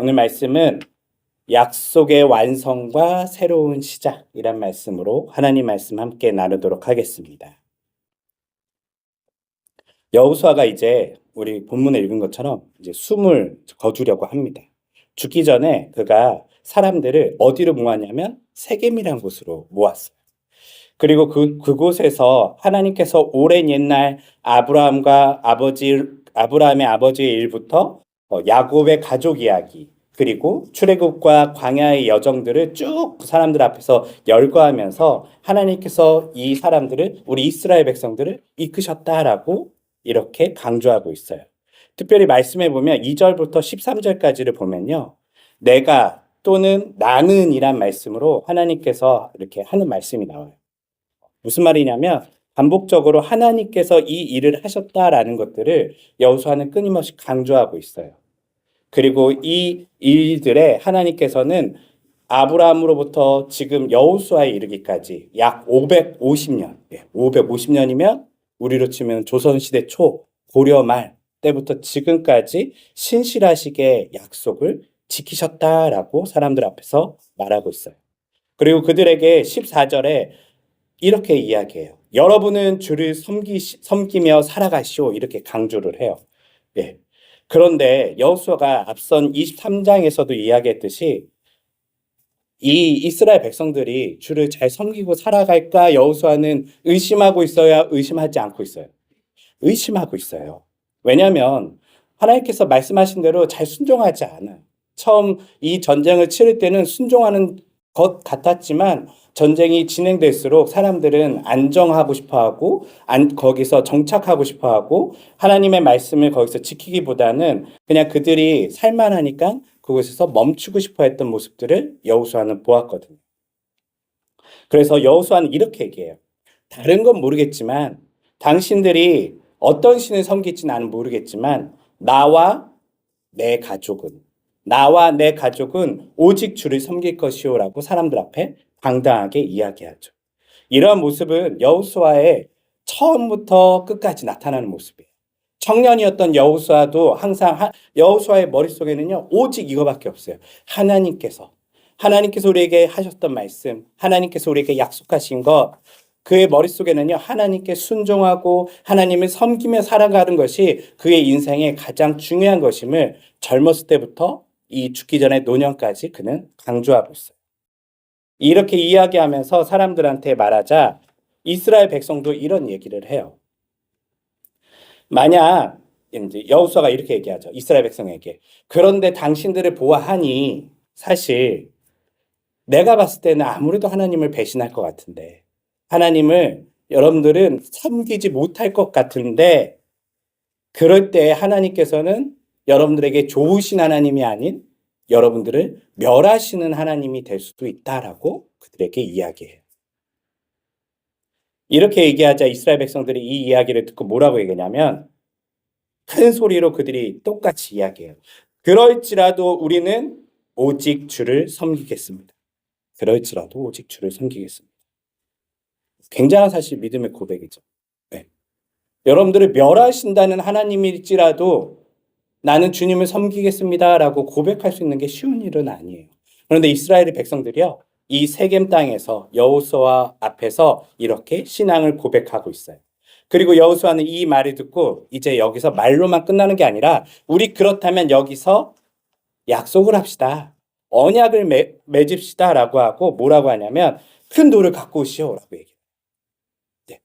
오늘 말씀은 약속의 완성과 새로운 시작이란 말씀으로 하나님 말씀 함께 나누도록 하겠습니다. 여호수아가 이제 우리 본문에 읽은 것처럼 이제 숨을 거두려고 합니다. 죽기 전에 그가 사람들을 어디로 모았냐면 세겜이라는 곳으로 모았어요. 그리고 그곳에서 하나님께서 오랜 옛날 아브라함의 아버지의 일부터 야곱의 가족 이야기, 그리고 출애굽과 광야의 여정들을 쭉 사람들 앞에서 열거하면서 하나님께서 이 사람들을, 우리 이스라엘 백성들을 이끄셨다라고 이렇게 강조하고 있어요. 특별히 말씀해 보면 2절부터 13절까지를 보면요, 내가 또는 나는 이란 말씀으로 하나님께서 이렇게 하는 말씀이 나와요. 무슨 말이냐면 반복적으로 하나님께서 이 일을 하셨다라는 것들을 여호수아는 끊임없이 강조하고 있어요. 그리고 이 일들에 하나님께서는 아브라함으로부터 지금 여호수아에 이르기까지 약 550년, 550년이면 우리로 치면 조선시대 초, 고려 말 때부터 지금까지 신실하시게 약속을 지키셨다라고 사람들 앞에서 말하고 있어요. 그리고 그들에게 14절에 이렇게 이야기해요. 여러분은 주를 섬기며 살아가시오. 이렇게 강조를 해요. 예. 그런데 여호수아가 앞선 23장에서도 이야기했듯이 이 이스라엘 백성들이 주를 잘 섬기고 살아갈까 여호수아는 의심하고 있어야 의심하지 않고 있어요. 의심하고 있어요. 왜냐하면 하나님께서 말씀하신 대로 잘 순종하지 않아요. 처음 이 전쟁을 치를 때는 순종하는 것 같았지만 전쟁이 진행될수록 사람들은 안정하고 싶어하고 거기서 정착하고 싶어하고 하나님의 말씀을 거기서 지키기보다는 그냥 그들이 살만하니까 그곳에서 멈추고 싶어했던 모습들을 여호수아는 보았거든요. 그래서 여호수아는 이렇게 얘기해요. 다른 건 모르겠지만 당신들이 어떤 신을 섬길지 나는 모르겠지만 나와 내 가족은 오직 주를 섬길 것이오라고 사람들 앞에 당당하게 이야기하죠. 이러한 모습은 여호수아의 처음부터 끝까지 나타나는 모습이에요. 청년이었던 여호수아도 항상 여호수아의 머릿속에는요, 오직 이거밖에 없어요. 하나님께서 우리에게 하셨던 말씀, 하나님께서 우리에게 약속하신 것, 그의 머릿속에는요, 하나님께 순종하고 하나님을 섬기며 살아가는 것이 그의 인생의 가장 중요한 것임을 젊었을 때부터 이 죽기 전에 노년까지 그는 강조하고 있어요. 이렇게 이야기하면서 사람들한테 말하자 이스라엘 백성도 이런 얘기를 해요. 만약 이제 여호수아가 이렇게 얘기하죠. 이스라엘 백성에게. 그런데 당신들을 보아하니 사실 내가 봤을 때는 아무래도 하나님을 배신할 것 같은데 하나님을 여러분들은 섬기지 못할 것 같은데 그럴 때 하나님께서는 여러분들에게 좋으신 하나님이 아닌 여러분들을 멸하시는 하나님이 될 수도 있다라고 그들에게 이야기해요. 이렇게 얘기하자 이스라엘 백성들이 이 이야기를 듣고 뭐라고 얘기하냐면 큰 소리로 그들이 똑같이 이야기해요. 그럴지라도 우리는 오직 주를 섬기겠습니다. 그럴지라도 오직 주를 섬기겠습니다. 굉장한 사실 믿음의 고백이죠. 네. 여러분들을 멸하신다는 하나님일지라도 나는 주님을 섬기겠습니다라고 고백할 수 있는 게 쉬운 일은 아니에요. 그런데 이스라엘의 백성들이요, 이 세겜 땅에서 여호수아 앞에서 이렇게 신앙을 고백하고 있어요. 그리고 여호수아는 이 말을 듣고 이제 여기서 말로만 끝나는 게 아니라 우리 그렇다면 여기서 약속을 합시다. 언약을 맺읍시다라고 하고 뭐라고 하냐면 큰 돌을 갖고 오시오라고 얘기해요. 네,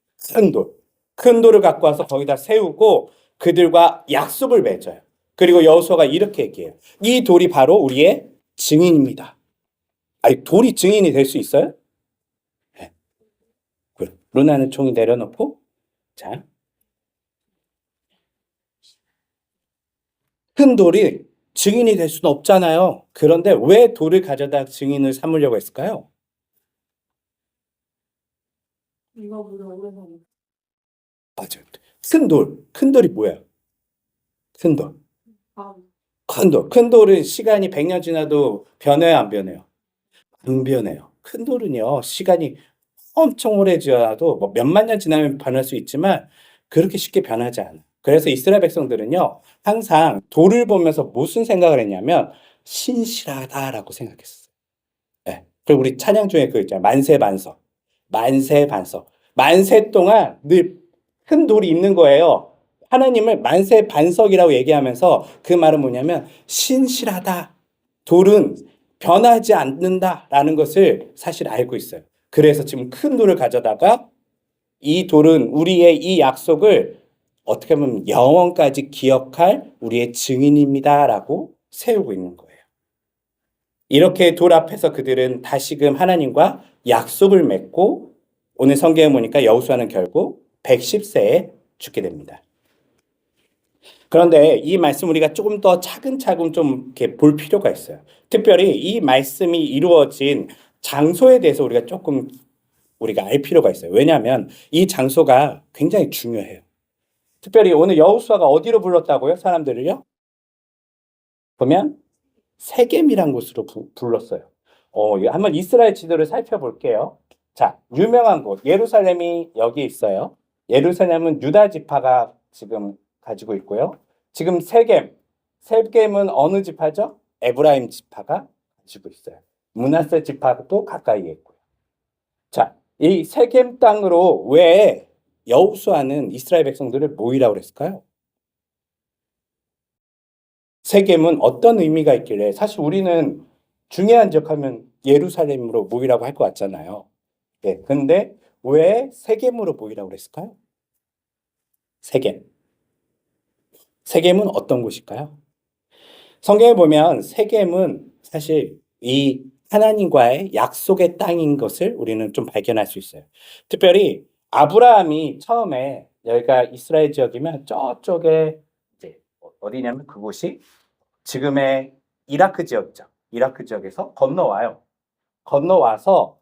큰 돌을 갖고 와서 거기다 세우고 그들과 약속을 맺어요. 그리고 여호수아가 이렇게 얘기해요. 이 돌이 바로 우리의 증인입니다. 아니, 돌이 증인이 될 수 있어요? 네. 루나는 종이 내려놓고, 자, 큰 돌이 증인이 될 수는 없잖아요. 그런데 왜 돌을 가져다 증인을 삼으려고 했을까요? 이거보다 오래 사는. 맞아요. 큰 돌이 뭐예요? 큰 돌. 큰 돌은 시간이 100년 지나도 변해요, 안 변해요? 안 변해요. 큰 돌은요, 시간이 엄청 오래 지나도 뭐 몇만 년 지나면 변할 수 있지만 그렇게 쉽게 변하지 않아요. 그래서 이스라엘 백성들은요, 항상 돌을 보면서 무슨 생각을 했냐면 신실하다라고 생각했어요. 예. 그리고 우리 찬양 중에 그 있잖아요. 만세반석. 만세반석. 만세 동안 늘 큰 돌이 있는 거예요. 하나님을 만세반석이라고 얘기하면서 그 말은 뭐냐면 신실하다. 돌은 변하지 않는다라는 것을 사실 알고 있어요. 그래서 지금 큰 돌을 가져다가 이 돌은 우리의 이 약속을 어떻게 보면 영원까지 기억할 우리의 증인입니다라고 세우고 있는 거예요. 이렇게 돌 앞에서 그들은 다시금 하나님과 약속을 맺고 오늘 성경에 보니까 여호수아는 결국 110세에 죽게 됩니다. 그런데 이 말씀 우리가 조금 더 차근차근 좀 이렇게 볼 필요가 있어요. 특별히 이 말씀이 이루어진 장소에 대해서 우리가 조금 우리가 알 필요가 있어요. 왜냐하면 이 장소가 굉장히 중요해요. 특별히 오늘 여호수아가 어디로 불렀다고요? 사람들을요? 보면 세겜이란 곳으로 불렀어요. 한번 이스라엘 지도를 살펴볼게요. 자, 유명한 곳 예루살렘이 여기 있어요. 예루살렘은 유다 지파가 지금 가지고 있고요. 지금 세겜은 어느 지파죠? 에브라임 지파가 가지고 있어요. 므낫세 지파도 가까이에 있고요. 자, 이 세겜 땅으로 왜 여호수아는 이스라엘 백성들을 모이라고 그랬을까요? 세겜은 어떤 의미가 있길래 사실 우리는 중요한 지역하면 예루살렘으로 모이라고 할 것 같잖아요. 네, 근데 왜 세겜으로 모이라고 그랬을까요? 세겜은 어떤 곳일까요? 성경에 보면 세겜은 사실 이 하나님과의 약속의 땅인 것을 우리는 좀 발견할 수 있어요. 특별히 아브라함이 처음에 여기가 이스라엘 지역이면 저쪽에 이제 어디냐면 그곳이 지금의 이라크 지역이죠. 이라크 지역에서 건너와요. 건너와서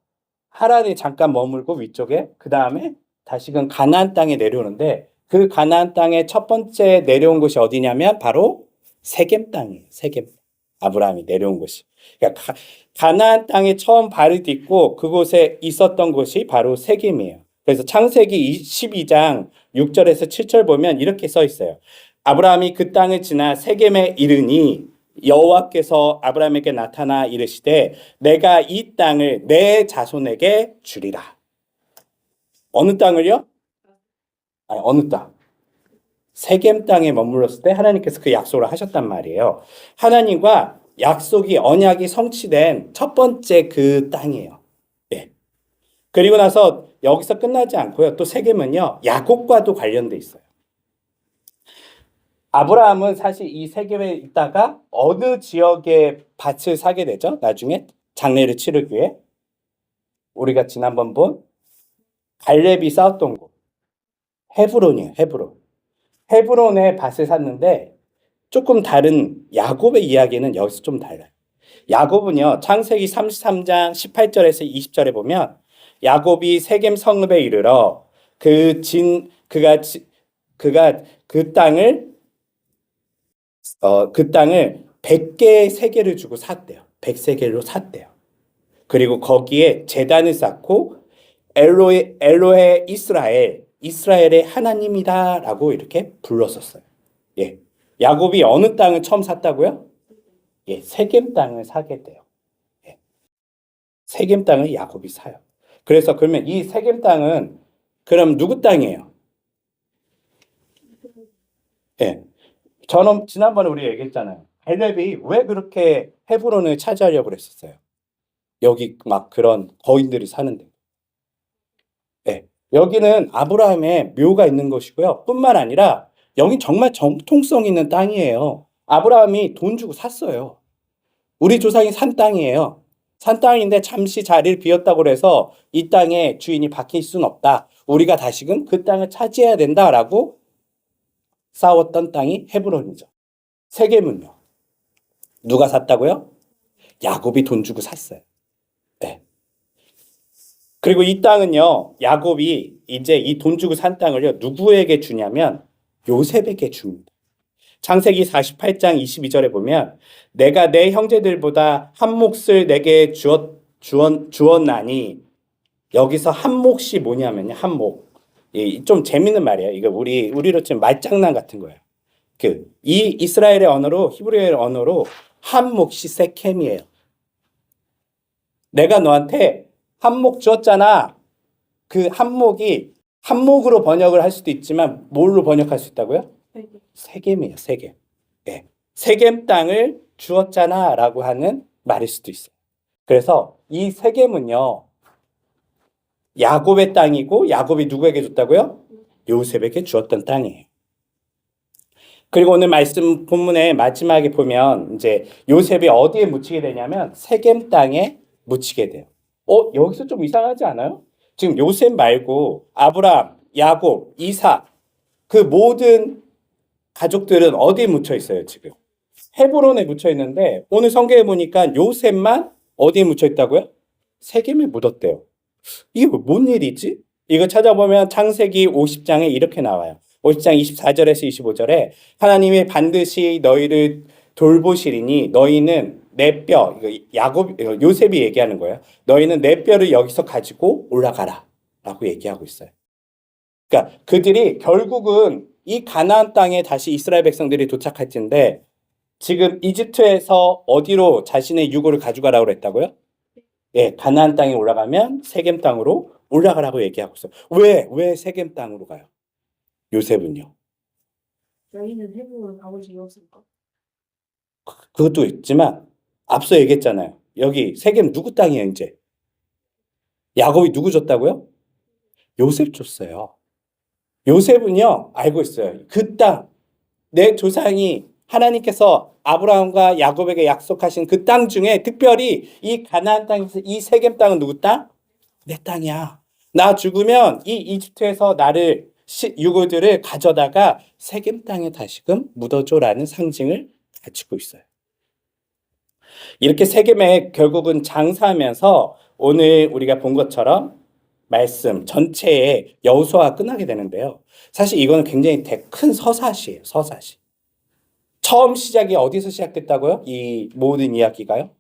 하란에 잠깐 머물고 위쪽에 그 다음에 다시금 가나안 땅에 내려오는데 그 가나안 땅에 첫 번째 내려온 곳이 어디냐면 바로 세겜 땅이에요. 세겜. 아브라함이 내려온 곳이. 그러니까 가나안 땅에 처음 발을 딛고 그곳에 있었던 곳이 바로 세겜이에요. 그래서 창세기 12장 6절에서 7절 보면 이렇게 써 있어요. 아브라함이 그 땅을 지나 세겜에 이르니 여호와께서 아브라함에게 나타나 이르시되 내가 이 땅을 내 자손에게 주리라. 어느 땅을요? 아니, 어느 땅? 세겜 땅에 머물렀을 때 하나님께서 그 약속을 하셨단 말이에요. 하나님과 약속이 언약이 성취된 첫 번째 그 땅이에요. 예. 그리고 나서 여기서 끝나지 않고요. 또 세겜은요. 야곱과도 관련돼 있어요. 아브라함은 사실 이 세겜에 있다가 어느 지역에 밭을 사게 되죠? 나중에 장례를 치르기 위해 우리가 지난번 본 갈렙이 싸웠던 곳 헤브론이에요. 헤브론에 밭을 샀는데 조금 다른 야곱의 이야기는 여기서 좀 달라요. 야곱은요. 창세기 33장 18절에서 20절에 보면 야곱이 세겜 성읍에 이르러 그가 그 땅을 100개의 세겔을 주고 샀대요. 100세겔로 샀대요. 그리고 거기에 제단을 쌓고 엘로헤 이스라엘의 하나님이다라고 이렇게 불렀었어요. 예. 야곱이 어느 땅을 처음 샀다고요? 예, 세겜 땅을 사게 돼요. 예. 세겜 땅을 야곱이 사요. 그래서 그러면 이 세겜 땅은 그럼 누구 땅이에요? 예. 저는 지난번에 우리 얘기했잖아요. 갈렙이 왜 그렇게 헤브론을 차지하려고 그랬었어요? 여기 막 그런 거인들이 사는데. 예. 여기는 아브라함의 묘가 있는 것이고요. 뿐만 아니라 여기 정말 정통성 있는 땅이에요. 아브라함이 돈 주고 샀어요. 우리 조상이 산 땅이에요. 산 땅인데 잠시 자리를 비웠다고 해서 이 땅의 주인이 바뀔 수는 없다. 우리가 다시금 그 땅을 차지해야 된다라고 싸웠던 땅이 헤브론이죠. 세겜은요. 누가 샀다고요? 야곱이 돈 주고 샀어요. 네. 그리고 이 땅은요. 야곱이 이제 이 돈 주고 산 땅을요. 누구에게 주냐면 요셉에게 줍니다. 창세기 48장 22절에 보면 내가 내 형제들보다 한 몫을 내게 주었나니 여기서 한 몫이 뭐냐면요. 한 몫. 좀 재밌는 말이에요. 이거 우리로 치면 말장난 같은 거예요. 이 이스라엘의 언어로 히브리어의 언어로 한 몫이 세켐이에요. 내가 너한테 한 몫 줬잖아. 그 한 몫이 한 몫으로 번역을 할 수도 있지만 뭘로 번역할 수 있다고요? 세겜이에요. 세겜. 예. 세겜 땅을 주었잖아 라고 하는 말일 수도 있어요. 그래서 이 세겜은요. 야곱의 땅이고 야곱이 누구에게 줬다고요? 요셉에게 주었던 땅이에요. 그리고 오늘 말씀 본문의 마지막에 보면 이제 요셉이 어디에 묻히게 되냐면 세겜 땅에 묻히게 돼요. 여기서 좀 이상하지 않아요? 지금 요셉 말고 아브라함, 야곱, 이삭 그 모든 가족들은 어디에 묻혀 있어요, 지금? 헤브론에 묻혀 있는데 오늘 성경에 보니까 요셉만 어디에 묻혀 있다고요? 세겜에 묻었대요. 이게 뭔 일이지? 이거 찾아보면 창세기 50장에 이렇게 나와요. 50장 24절에서 25절에 하나님이 반드시 너희를 돌보시리니 너희는 내 뼈, 요셉이 얘기하는 거예요. 너희는 내 뼈를 여기서 가지고 올라가라 라고 얘기하고 있어요. 그러니까 그들이 결국은 이 가나안 땅에 다시 이스라엘 백성들이 도착할 텐데 지금 이집트에서 어디로 자신의 유고를 가져가라고 그랬다고요? 예, 가나안 땅에 올라가면 세겜 땅으로 올라가라고 얘기하고 있어요. 왜 세겜 땅으로 가요? 요셉은요. 여인은 해부를 가볼 적이 없을까? 그것도 있지만 앞서 얘기했잖아요. 여기 세겜 누구 땅이에요, 이제? 야곱이 누구 줬다고요? 요셉 줬어요. 요셉은요, 알고 있어요. 그 땅, 내 조상이 하나님께서 아브라함과 야곱에게 약속하신 그 땅 중에 특별히 이 가나안 땅에서 이 세겜 땅은 누구 땅? 내 땅이야. 나 죽으면 이 이집트에서 나를 유고들을 가져다가 세겜 땅에 다시금 묻어줘라는 상징을 가지고 있어요. 이렇게 세겜에 결국은 장사하면서 오늘 우리가 본 것처럼 말씀 전체에 여호수아가 끝나게 되는데요. 사실 이거는 굉장히 큰 서사시예요. 서사시. 처음 시작이 어디서 시작됐다고요? 이 모든 이야기가요?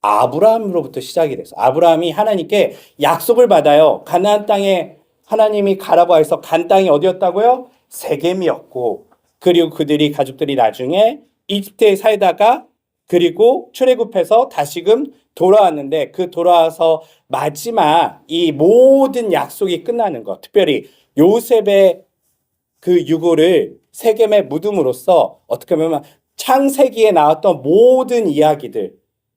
아브라함으로부터 시작이 돼서 아브라함이 하나님께 약속을 받아요. 가나안 땅에 하나님이 가라고 해서 간 땅이 어디였다고요? 세겜이었고 그리고 그들이 가족들이 나중에 이집트에 살다가 그리고 출애굽해서 다시금 돌아왔는데 그 돌아와서 마지막 이 모든 약속이 끝나는 것 특별히 요셉의 그 유고를 세겜에 묻음으로써 어떻게 보면 창세기에 나왔던 모든 이야기들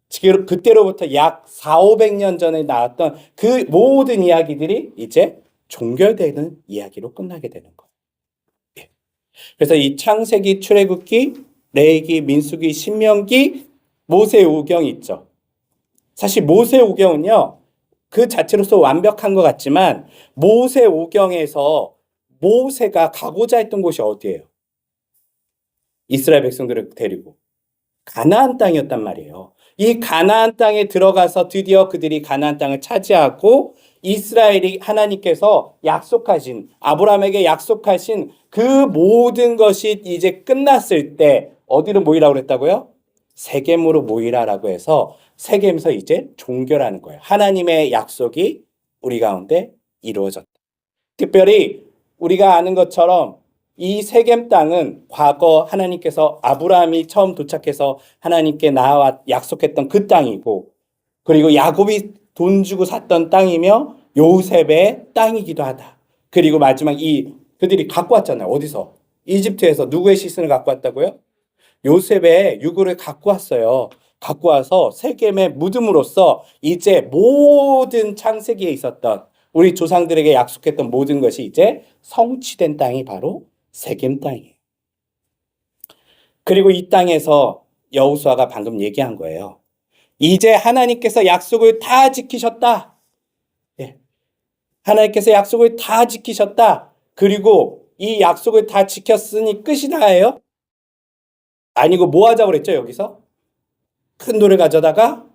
지금 그때로부터 약 400~500년 전에 나왔던 그 모든 이야기들이 이제 종결되는 이야기로 끝나게 되는 거예요. 예. 그래서 이 창세기, 출애굽기, 레위기, 민수기, 신명기, 모세오경이 있죠. 사실 모세오경은요. 그 자체로서 완벽한 것 같지만 모세오경에서 모세가 가고자 했던 곳이 어디예요? 이스라엘 백성들을 데리고 가나안 땅이었단 말이에요. 이 가나안 땅에 들어가서 드디어 그들이 가나안 땅을 차지하고 이스라엘이 하나님께서 약속하신 아브라함에게 약속하신 그 모든 것이 이제 끝났을 때 어디로 모이라고 그랬다고요? 세겜으로 모이라라고 해서 세겜에서 이제 종결하는 거예요. 하나님의 약속이 우리 가운데 이루어졌다. 특별히 우리가 아는 것처럼 이 세겜 땅은 과거 하나님께서 아브라함이 처음 도착해서 하나님께 나와 약속했던 그 땅이고 그리고 야곱이 돈 주고 샀던 땅이며 요셉의 땅이기도 하다. 그리고 마지막 그들이 갖고 왔잖아요. 어디서? 이집트에서 누구의 시신을 갖고 왔다고요? 요셉의 유고를 갖고 왔어요. 갖고 와서 세겜에 묻음으로써 이제 모든 창세기에 있었던 우리 조상들에게 약속했던 모든 것이 이제 성취된 땅이 바로 세겜 땅이에요. 그리고 이 땅에서 여호수아가 방금 얘기한 거예요. 이제 하나님께서 약속을 다 지키셨다. 예. 하나님께서 약속을 다 지키셨다. 그리고 이 약속을 다 지켰으니 끝이 나예요? 아니고 뭐 하자고 그랬죠, 여기서? 큰 돌을 가져다가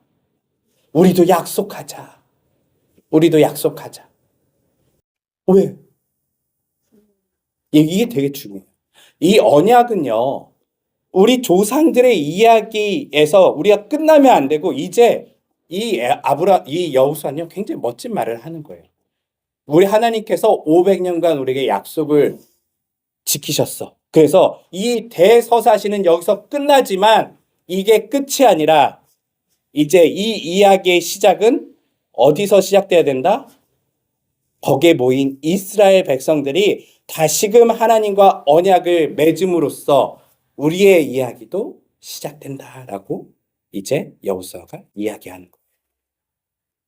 우리도 약속하자. 우리도 약속하자. 왜? 이게 되게 중요해요. 이 언약은요, 우리 조상들의 이야기에서 우리가 끝나면 안 되고, 이제 이 여호수아는요, 굉장히 멋진 말을 하는 거예요. 우리 하나님께서 500년간 우리에게 약속을 지키셨어. 그래서 이 대서사시는 여기서 끝나지만, 이게 끝이 아니라 이제 이 이야기의 시작은 어디서 시작돼야 된다? 거기에 모인 이스라엘 백성들이 다시금 하나님과 언약을 맺음으로써 우리의 이야기도 시작된다라고 이제 여호수아가 이야기하는 거예요.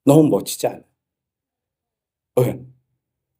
너무 멋지지 않아요?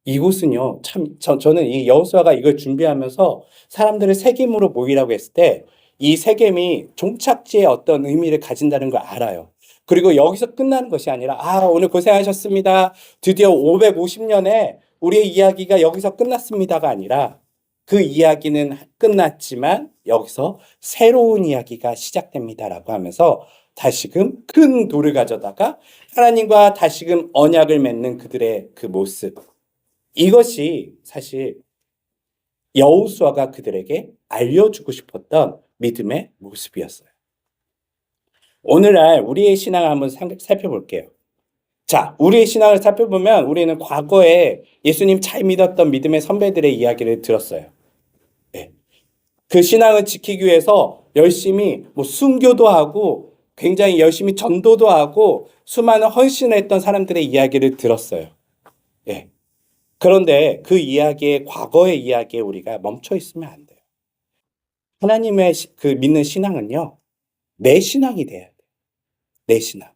이곳은요, 저는 이 여호수아가 이걸 준비하면서 사람들을 세겜으로 모이라고 했을 때 이 세겜이 종착지에 어떤 의미를 가진다는 걸 알아요. 그리고 여기서 끝나는 것이 아니라, 오늘 고생하셨습니다. 드디어 550년에 우리의 이야기가 여기서 끝났습니다가 아니라 그 이야기는 끝났지만 여기서 새로운 이야기가 시작됩니다라고 하면서 다시금 큰 돌을 가져다가 하나님과 다시금 언약을 맺는 그들의 그 모습, 이것이 사실 여호수아가 그들에게 알려주고 싶었던 믿음의 모습이었어요. 오늘날 우리의 신앙을 한번 살펴볼게요. 자, 우리의 신앙을 살펴보면 우리는 과거에 예수님 잘 믿었던 믿음의 선배들의 이야기를 들었어요. 네. 그 신앙을 지키기 위해서 열심히 순교도 하고 굉장히 열심히 전도도 하고 수많은 헌신을 했던 사람들의 이야기를 들었어요. 네. 그런데 그 이야기의 과거의 이야기에 우리가 멈춰 있으면 안 돼요. 하나님의 그 믿는 신앙은요, 내 신앙이 돼야 돼요. 내 신앙.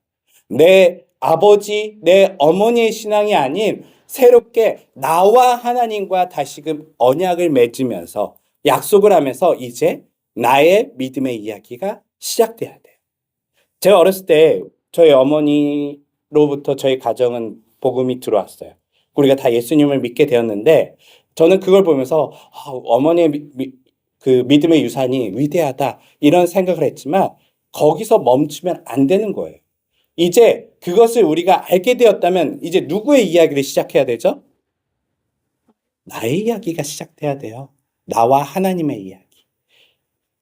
내 아버지, 내 어머니의 신앙이 아닌 새롭게 나와 하나님과 다시금 언약을 맺으면서 약속을 하면서 이제 나의 믿음의 이야기가 시작돼야 돼요. 제가 어렸을 때 저희 어머니로부터 저희 가정은 복음이 들어왔어요. 우리가 다 예수님을 믿게 되었는데 저는 그걸 보면서 어머니의 그 믿음의 유산이 위대하다 이런 생각을 했지만 거기서 멈추면 안 되는 거예요. 이제 그것을 우리가 알게 되었다면 이제 누구의 이야기를 시작해야 되죠? 나의 이야기가 시작돼야 돼요. 나와 하나님의 이야기.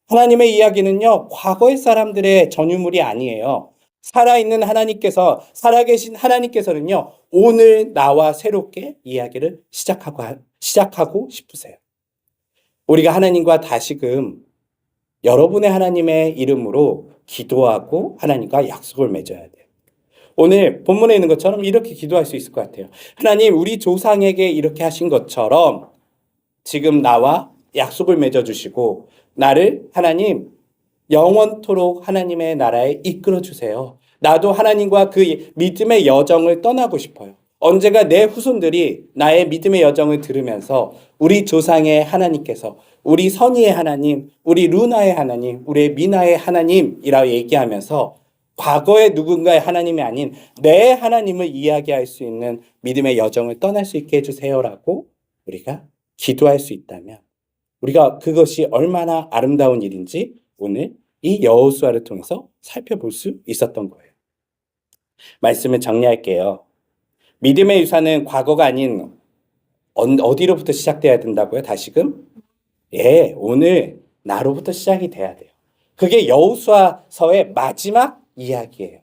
하나님의 이야기는요, 과거의 사람들의 전유물이 아니에요. 살아있는 하나님께서, 살아계신 하나님께서는요, 오늘 나와 새롭게 이야기를 시작하고 싶으세요. 우리가 하나님과 다시금 여러분의 하나님의 이름으로 기도하고 하나님과 약속을 맺어야 돼요. 오늘 본문에 있는 것처럼 이렇게 기도할 수 있을 것 같아요. 하나님, 우리 조상에게 이렇게 하신 것처럼 지금 나와 약속을 맺어주시고 나를 하나님 영원토록 하나님의 나라에 이끌어 주세요. 나도 하나님과 그 믿음의 여정을 떠나고 싶어요. 언젠가 내 후손들이 나의 믿음의 여정을 들으면서 우리 조상의 하나님께서 우리 선희의 하나님, 우리 루나의 하나님, 우리 미나의 하나님이라고 얘기하면서 과거의 누군가의 하나님이 아닌 내 하나님을 이야기할 수 있는 믿음의 여정을 떠날 수 있게 해주세요라고 우리가 기도할 수 있다면 우리가 그것이 얼마나 아름다운 일인지 오늘 이 여호수아를 통해서 살펴볼 수 있었던 거예요. 말씀을 정리할게요. 믿음의 유산은 과거가 아닌 어디로부터 시작돼야 된다고요? 다시금? 오늘 나로부터 시작이 돼야 돼요. 그게 여호수아서의 마지막 이야기예요.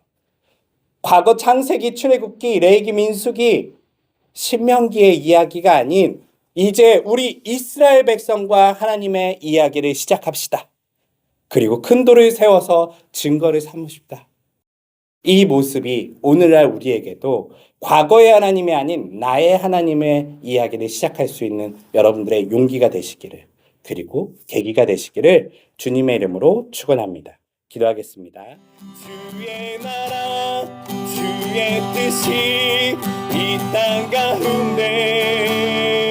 과거 창세기, 출애굽기, 레위기, 민수기, 신명기의 이야기가 아닌 이제 우리 이스라엘 백성과 하나님의 이야기를 시작합시다. 그리고 큰 돌을 세워서 증거를 삼으십다. 이 모습이 오늘날 우리에게도 과거의 하나님이 아닌 나의 하나님의 이야기를 시작할 수 있는 여러분들의 용기가 되시기를 그리고 계기가 되시기를 주님의 이름으로 축원합니다. 기도하겠습니다. 주의 나라 주의 뜻이 이 땅 가운데